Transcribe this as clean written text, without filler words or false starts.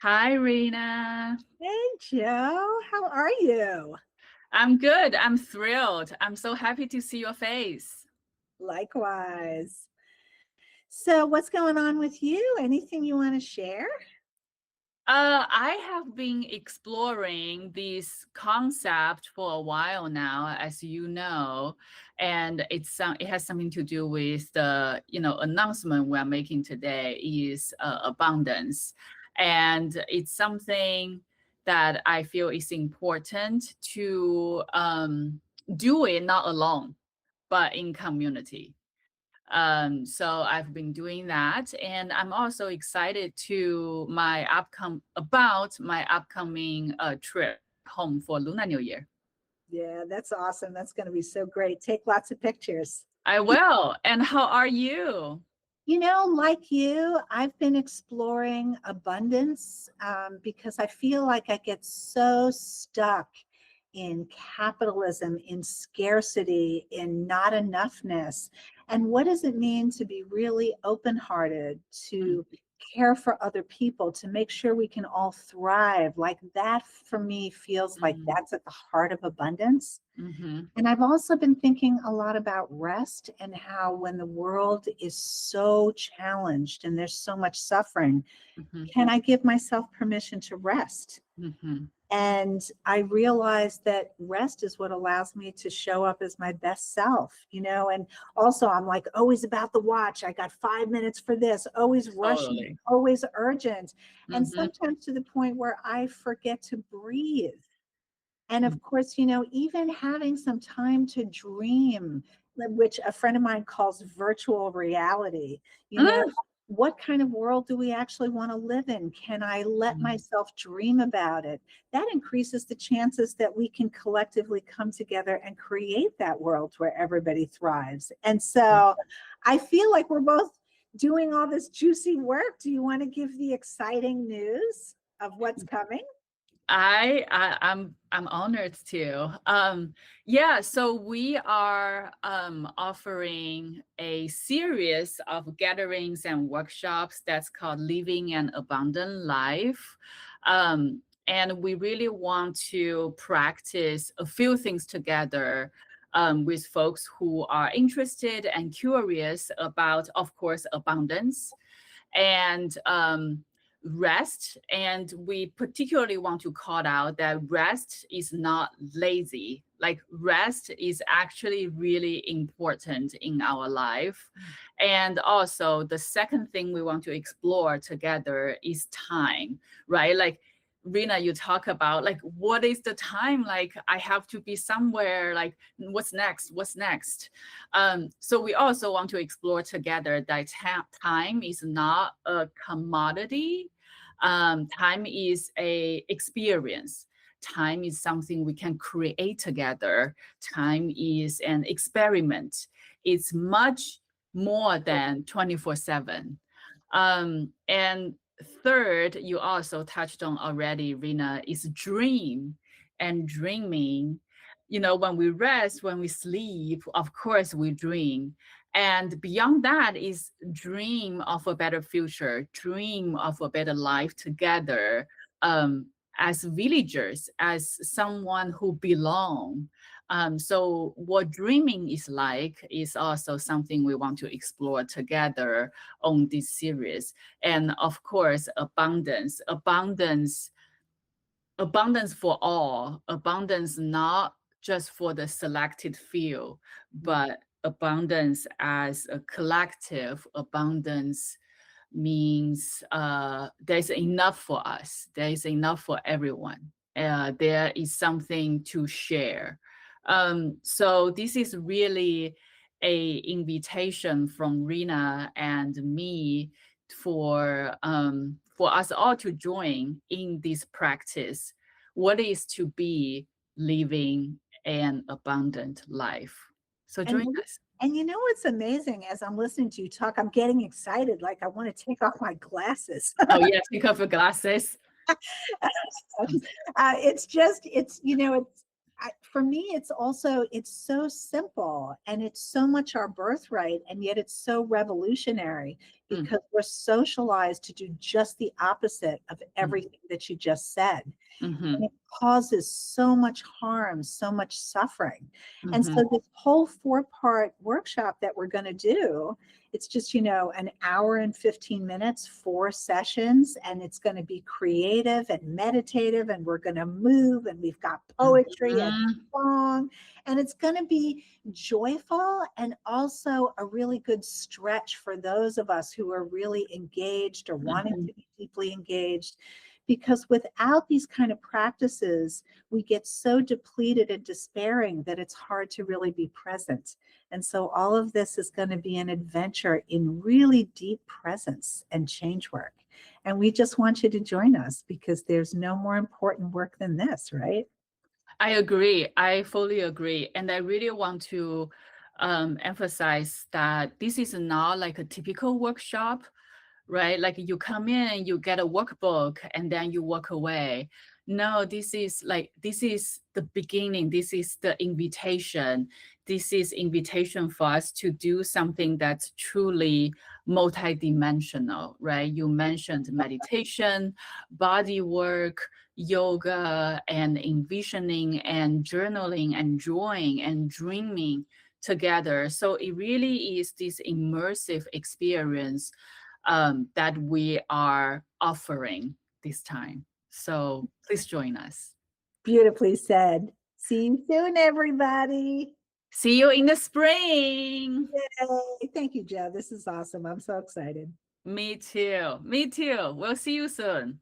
Hi, Rinah. Hey, Joe, how are you? I'm good. I'm thrilled. I'm so happy to see your face. Likewise. So, what's going on with you? Anything you want to share? I have been exploring this concept for a while now, as you know, and it has something to do with the announcement we're making today is abundance, and it's something that I feel is important to do it not alone, but in community. So I've been doing that, and I'm also excited to my upcoming trip home for Lunar New Year. Yeah, that's awesome. That's going to be so great. Take lots of pictures. I will. And how are you? Like you, I've been exploring abundance because I feel like I get so stuck in capitalism, in scarcity, in not enoughness. And what does it mean to be really open hearted, to care for other people, to make sure we can all thrive? Like that for me feels like Mm-hmm. that's at the heart of abundance. Mm-hmm. And I've also been thinking a lot about rest and how when the world is so challenged and there's so much suffering, can I give myself permission to rest? Mm-hmm. And I realized that rest is what allows me to show up as my best self. And also, I'm like always about the watch. I got 5 minutes for this, always rushing, Totally. always urgent. And Mm-hmm. sometimes to the point where I forget to breathe. And of course, even having some time to dream, which a friend of mine calls virtual reality, you know, what kind of world do we actually want to live in? Can I let Mm-hmm. myself dream about it? That increases the chances that we can collectively come together and create that world where everybody thrives. And so I feel like we're both doing all this juicy work. Do you want to give the exciting news of what's coming? I'm honored to. Yeah, so we are offering a series of gatherings and workshops that's called Living an Abundant Life. And we really want to practice a few things together with folks who are interested and curious about, of course, abundance and rest. And we particularly want to call out that rest is not lazy. Like rest is actually really important in our life. And also the second thing we want to explore together is time, right? Like Rinah, you talk about like what is the time? Like I have to be somewhere. Like what's next? What's next? So we also want to explore together that time is not a commodity. Time is a experience. Time is something we can create together. Time is an experiment. It's much more than 24/7. And third, you also touched on already, Rina, is dream and dreaming. When we rest, when we sleep, of course we dream. And beyond that is dream of a better future, dream of a better life together, as villagers, as someone who belong. So what dreaming is like is also something we want to explore together on this series. And of course, abundance for all, abundance not just for the selected few, but abundance as a collective. Abundance means there's enough for us, there is enough for everyone, there is something to share. So this is really a invitation from Rina and me for us all to join in this practice. What is to be living an abundant life? So And join us. and what's amazing as I'm listening to you talk, I'm getting excited, like I want to take off my glasses. Oh yeah, take off your glasses. It's just, it's For me, it's so simple and it's so much our birthright, and yet it's so revolutionary Mm, because we're socialized to do just the opposite of mm, everything that you just said. And mhm, it causes so much harm, so much suffering. And mhm, so this whole 4-part workshop that we're going to do, it's just, an hour and 15 minutes, 4 sessions, and it's going to be creative and meditative, and we're going to move, and we've got poetry and mhm, song, and it's going to be joyful and also a really good stretch for those of us who are really engaged or wanting mhm. to be deeply engaged, because without these kind of practices, we get so depleted and despairing that it's hard to really be present. And so all of this is going to be an adventure in really deep presence and change work. And we just want you to join us because there's no more important work than this, right? I agree. I fully agree. And I really want to emphasize that this is not like a typical workshop, right? Like you come in, you get a workbook, and then you walk away. No, this is the beginning. This is the invitation. This is invitation for us to do something that's truly multidimensional, right? You mentioned meditation, body work, yoga, and envisioning and journaling and drawing and dreaming together. So it really is this immersive experience that we are offering this time. So please join us. Beautifully said. See you soon, everybody. See you in the spring. Yay. Thank you, Joe. This is awesome. I'm so excited. Me too. Me too. We'll see you soon.